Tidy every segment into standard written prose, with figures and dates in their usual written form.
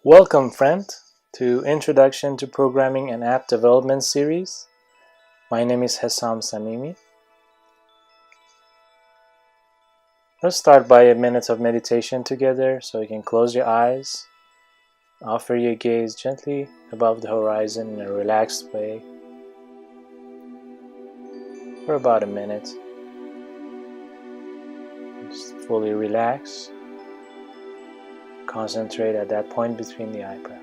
Welcome, friend, to Introduction to Programming and App Development series. My name is Hessam Samimi. Let's start by a minute of meditation together so you can close your eyes, offer your gaze gently above the horizon in a relaxed way for about a minute. Just fully relax. Concentrate at that point between the eyebrows.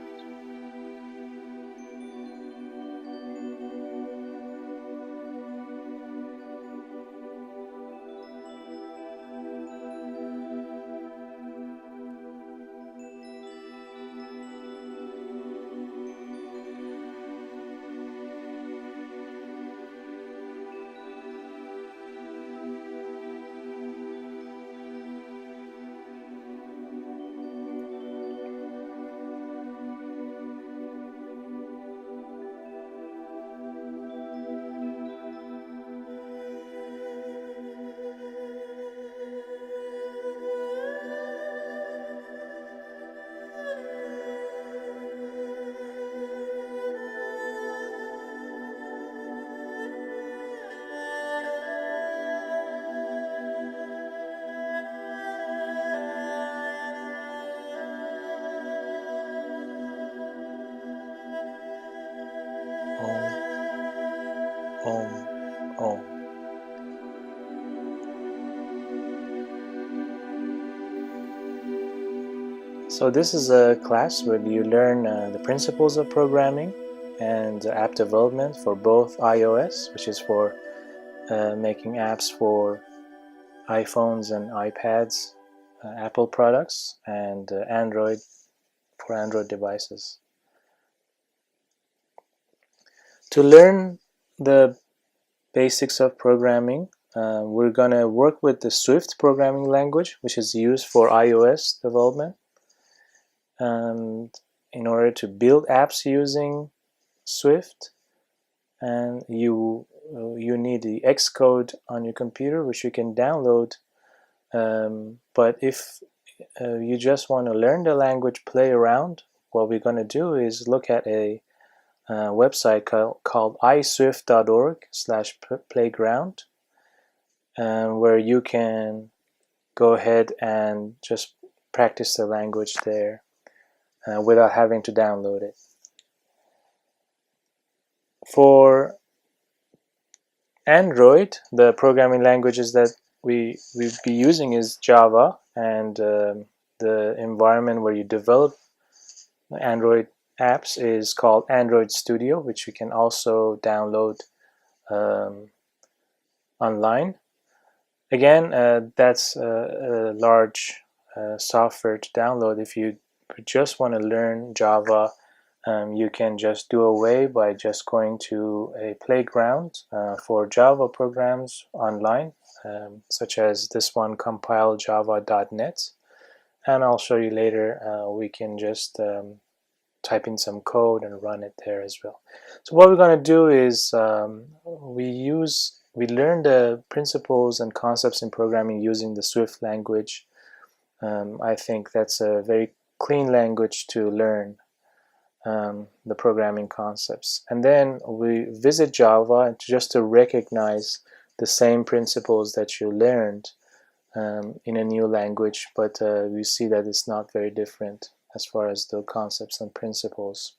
Om, Om. So this is a class where you learn the principles of programming and app development for both iOS, which is for making apps for iPhones and iPads, Apple products, and Android for Android devices. To learn the basics of programming, we're going to work with the Swift programming language, which is used for iOS development. And in order to build apps using Swift, and you need the Xcode on your computer, which you can download. But if you just want to learn the language, play around, what we're going to do is look at a website called iswift.org/playground, where you can go ahead and just practice the language there without having to download it. For Android, the programming languages that we'll be using is Java, and the environment where you develop Android apps is called Android Studio, which you can also download online. Again, that's a large software to download. If you just want to learn Java, you can just do away by just going to a playground for Java programs online, such as this one, compiljava.net. And I'll show you later. We can just type in some code and run it there as well. So what we're going to do is we learn the principles and concepts in programming using the Swift language. I think that's a very clean language to learn the programming concepts. And then we visit Java just to recognize the same principles that you learned in a new language, but we see that it's not very different as far as the concepts and principles.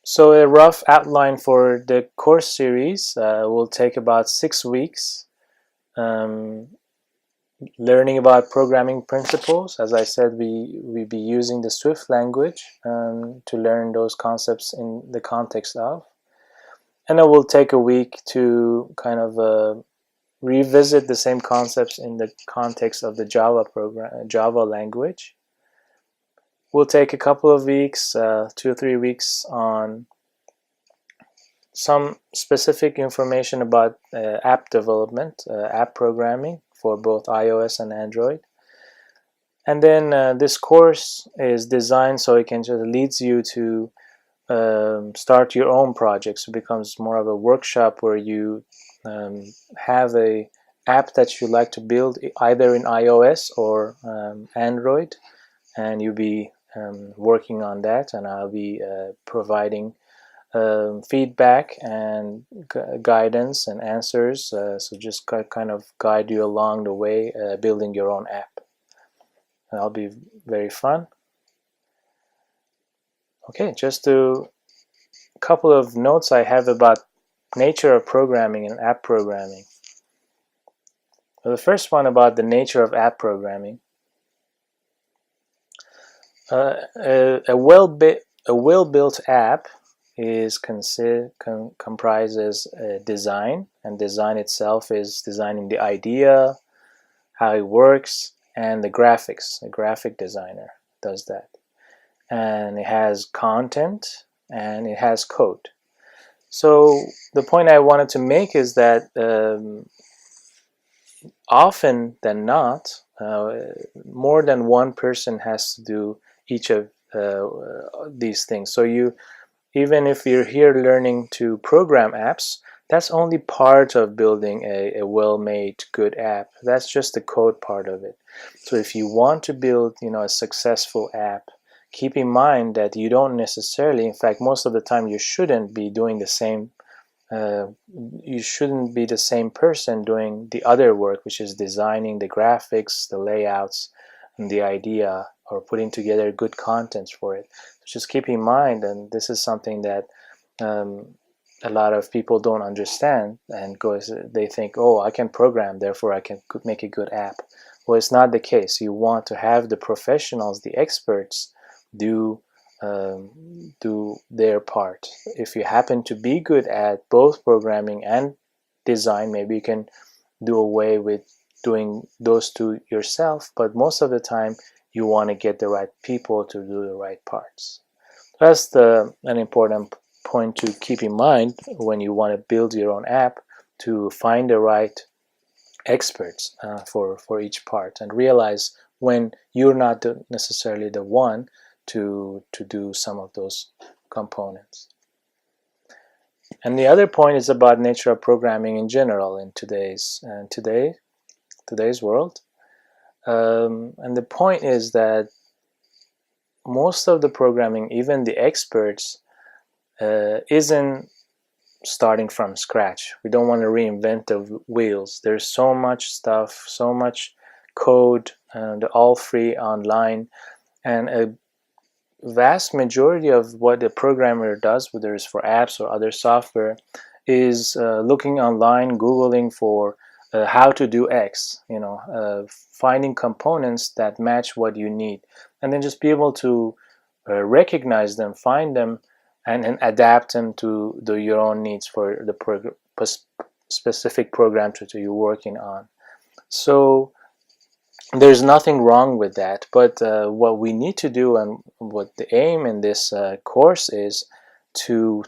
So a rough outline for the course series will take about 6 weeks. Learning about programming principles. As I said, we'll be using the Swift language to learn those concepts in the context of. And it will take a week to kind of revisit the same concepts in the context of the Java language. We'll take a couple of weeks, 2 or 3 weeks, on some specific information about app development, app programming for both iOS and Android. And then this course is designed so it can just leads you to start your own projects. It becomes more of a workshop where you have a app that you like to build, either in iOS or Android, and you'll be working on that, and I'll be providing feedback and guidance and answers, so just kind of guide you along the way building your own app. And that'll be very fun. Okay, just a couple of notes I have about nature of programming and app programming. Well, the first one about the nature of app programming. A well-built app is comprises design, and design itself is designing the idea, how it works, and the graphics. A graphic designer does that. And it has content and it has code. So the point I wanted to make is that often than not, more than one person has to do each of these things. So even if you're here learning to program apps, that's only part of building a well-made good app. That's just the code part of it. So if you want to build, a successful app, keep in mind that you don't necessarily, in fact, most of the time you shouldn't be doing the same. You shouldn't be the same person doing the other work, which is designing the graphics, the layouts, and the idea, or putting together good contents for it. Just keep in mind, and this is something that a lot of people don't understand, and they think, oh, I can program, therefore I can make a good app. Well, it's not the case. You want to have the professionals, the experts, do their part. If you happen to be good at both programming and design, maybe you can do away with doing those two yourself, but most of the time you want to get the right people to do the right parts. That's an important point to keep in mind when you want to build your own app, to find the right experts for each part, and realize when you're not necessarily the one to do some of those components. And the other point is about nature of programming in general in today's world. And the point is that most of the programming, even the experts, isn't starting from scratch. We don't want to reinvent the wheels. There's so much stuff, so much code, and all free online, and a vast majority of what the programmer does, whether it's for apps or other software, is looking online, Googling for how to do X, finding components that match what you need, and then just be able to recognize them, find them, and adapt them to your own needs for the specific program that you're working on. So there's nothing wrong with that, but what we need to do, and what the aim in this course is, to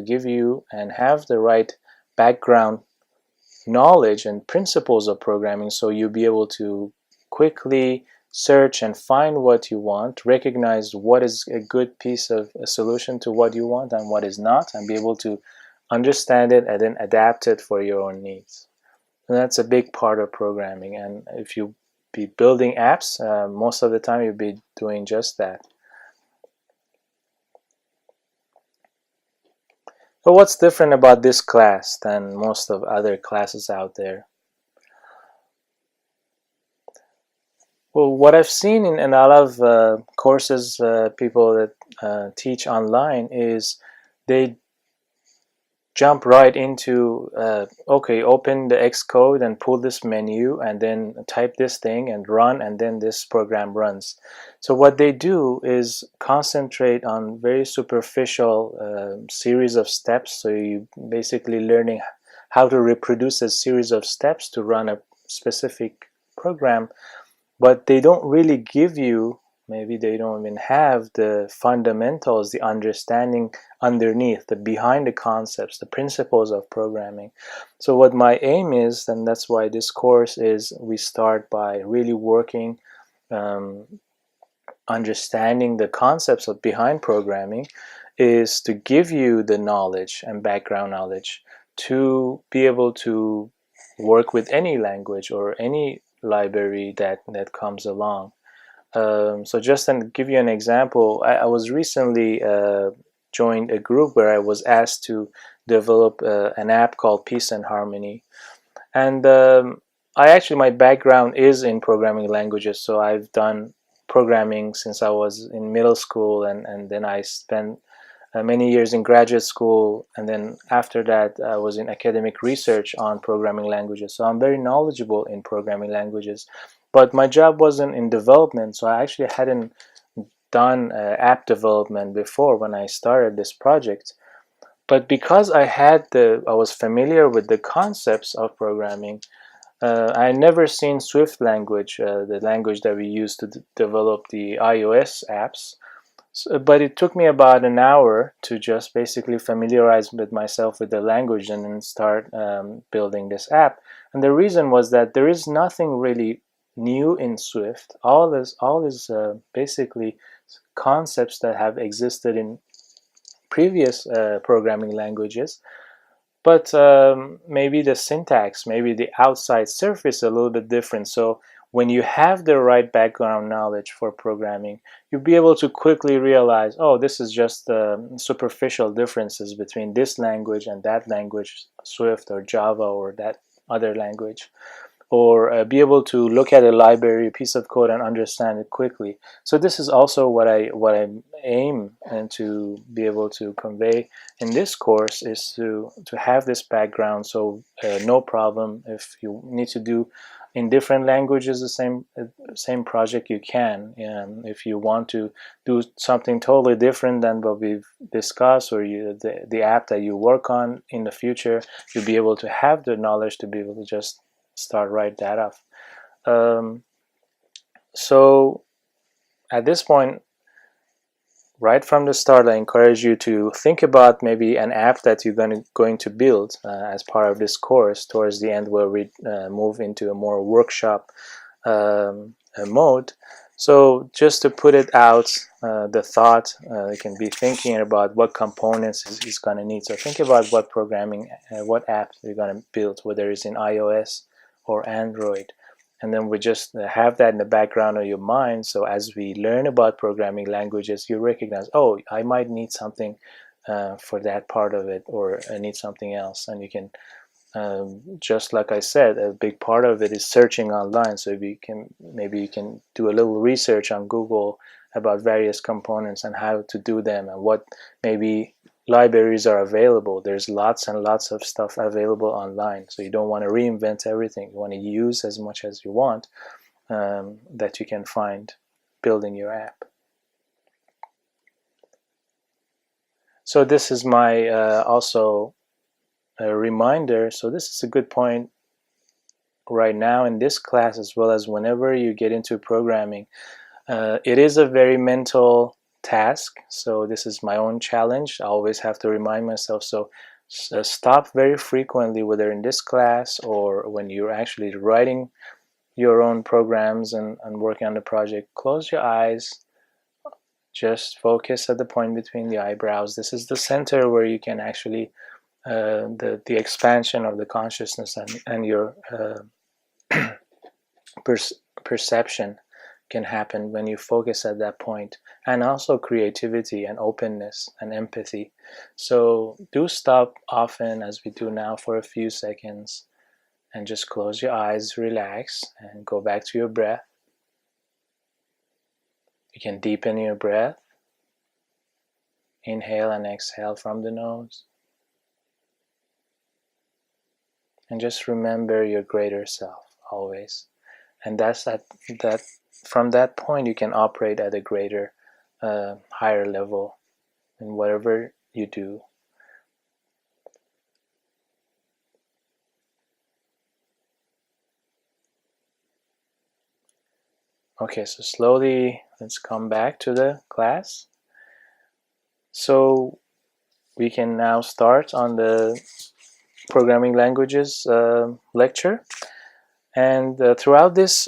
give you and have the right background knowledge and principles of programming, so you'll be able to quickly search and find what you want, recognize what is a good piece of a solution to what you want and what is not, and be able to understand it and then adapt it for your own needs. And that's a big part of programming. And if you be building apps, most of the time you'll be doing just that. So what's different about this class than most of other classes out there? Well, what I've seen in a lot of courses, people that teach online, is they jump right into okay, open the Xcode and pull this menu and then type this thing and run, and then this program runs. So what they do is concentrate on very superficial series of steps. So you basically learning how to reproduce a series of steps to run a specific program, but they don't really give you, maybe they don't even have the fundamentals, the understanding underneath, the behind the concepts, the principles of programming. So what my aim is, and that's why this course is, we start by really working, understanding the concepts of behind programming, is to give you the knowledge and background knowledge to be able to work with any language or any library that comes along. So just to give you an example, I was recently joined a group where I was asked to develop an app called Peace and Harmony. And I actually, my background is in programming languages, so I've done programming since I was in middle school, and then I spent many years in graduate school, and then after that I was in academic research on programming languages. So I'm very knowledgeable in programming languages, but my job wasn't in development, so I actually hadn't done app development before when I started this project. But because I was familiar with the concepts of programming, I had never seen Swift language, the language that we use to develop the iOS apps. So, but it took me about an hour to just basically familiarize with myself with the language and then start building this app. And the reason was that there is nothing really new in Swift. All is basically concepts that have existed in previous programming languages, but maybe the syntax, maybe the outside surface a little bit different. So when you have the right background knowledge for programming, you'll be able to quickly realize, oh, this is just superficial differences between this language and that language, Swift or Java or that other language, or be able to look at a library, a piece of code, and understand it quickly. So this is also what I aim and to be able to convey in this course, is to have this background. So no problem if you need to do in different languages the same project, you can. If you want to do something totally different than what we've discussed, or the app that you work on in the future, you'll be able to have the knowledge to be able to just start right that off. So at this point, right from the start, I encourage you to think about maybe an app that you're going to build as part of this course towards the end, where we move into a more workshop mode. So just to put it out, the thought, you can be thinking about what components is going to need. So think about what programming, what apps you're going to build, whether it's in iOS or Android. And then we just have that in the background of your mind. So as we learn about programming languages, you recognize, oh, I might need something for that part of it, or I need something else. And you can, just like I said, a big part of it is searching online. So maybe you can do a little research on Google about various components and how to do them, and what maybe libraries are available. There's lots and lots of stuff available online, so you don't want to reinvent everything. You want to use as much as you want that you can find building your app. So this is my also a reminder. So this is a good point right now in this class, as well as whenever you get into programming. It is a very mental task, so this is my own challenge. I always have to remind myself. So stop very frequently, whether in this class or when you're actually writing your own programs and working on the project. Close your eyes, just focus at the point between the eyebrows. This is the center where you can actually the expansion of the consciousness and your perception can happen when you focus at that point, and also creativity and openness and empathy. So do stop often, as we do now, for a few seconds, and just close your eyes, relax, and go back to your breath. You can deepen your breath. Inhale and exhale from the nose. And just remember your greater self always. And that's that from that point you can operate at a greater, higher level in whatever you do. Okay, so slowly let's come back to the class. So we can now start on the programming languages lecture. And throughout this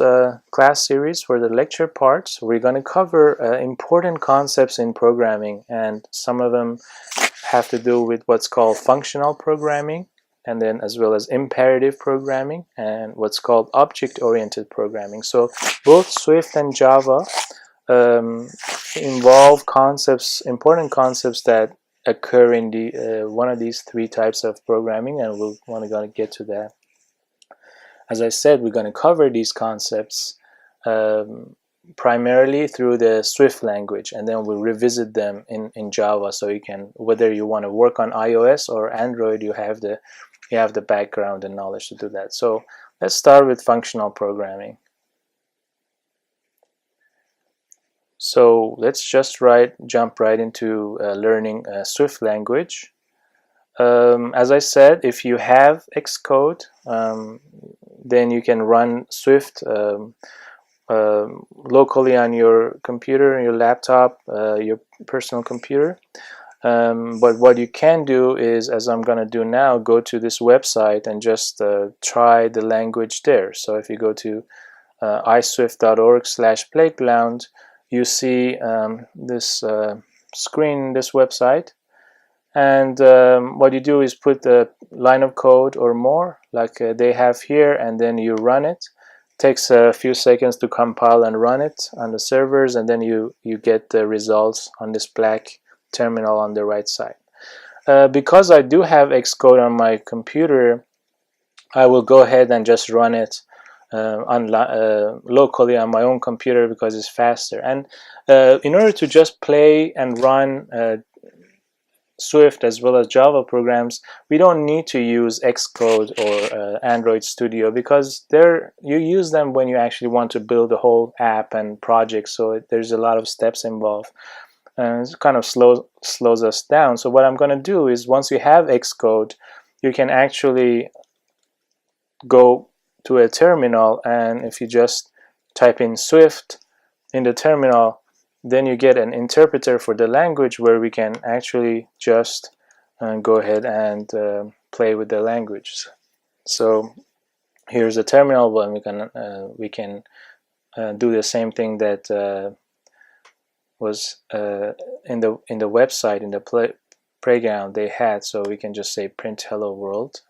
class series, for the lecture parts, we're going to cover important concepts in programming, and some of them have to do with what's called functional programming, and then as well as imperative programming and what's called object-oriented programming. So both Swift and Java involve concepts, important concepts that occur in the one of these three types of programming, and we're going to get to that. As I said, we're going to cover these concepts primarily through the Swift language, and then we'll revisit them in Java, so you can, whether you want to work on iOS or Android, you have the background and knowledge to do that. So let's start with functional programming. So let's just jump right into learning Swift language. As I said, if you have Xcode, then you can run Swift locally on your computer, your laptop, your personal computer. But what you can do is, as I'm going to do now, go to this website and just try the language there. So if you go to iswift.org/playground, you see this screen, this website, and what you do is put a line of code or more like they have here, and then you run it. Takes a few seconds to compile and run it on the servers, and then you get the results on this black terminal on the right side. Because I do have Xcode on my computer, I will go ahead and just run it locally on my own computer because it's faster. And in order to just play and run Swift as well as Java programs, we don't need to use Xcode or Android Studio, because you use them when you actually want to build a whole app and project, so there's a lot of steps involved, and it kind of slows us down. So what I'm going to do is, once you have Xcode, you can actually go to a terminal, and if you just type in Swift in the terminal, then you get an interpreter for the language where we can actually just go ahead and play with the language. So here's the terminal, but we can do the same thing that was in the website, in the playground they had. So we can just say print hello world,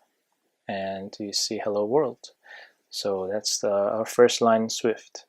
and you see hello world. So that's our first line in Swift.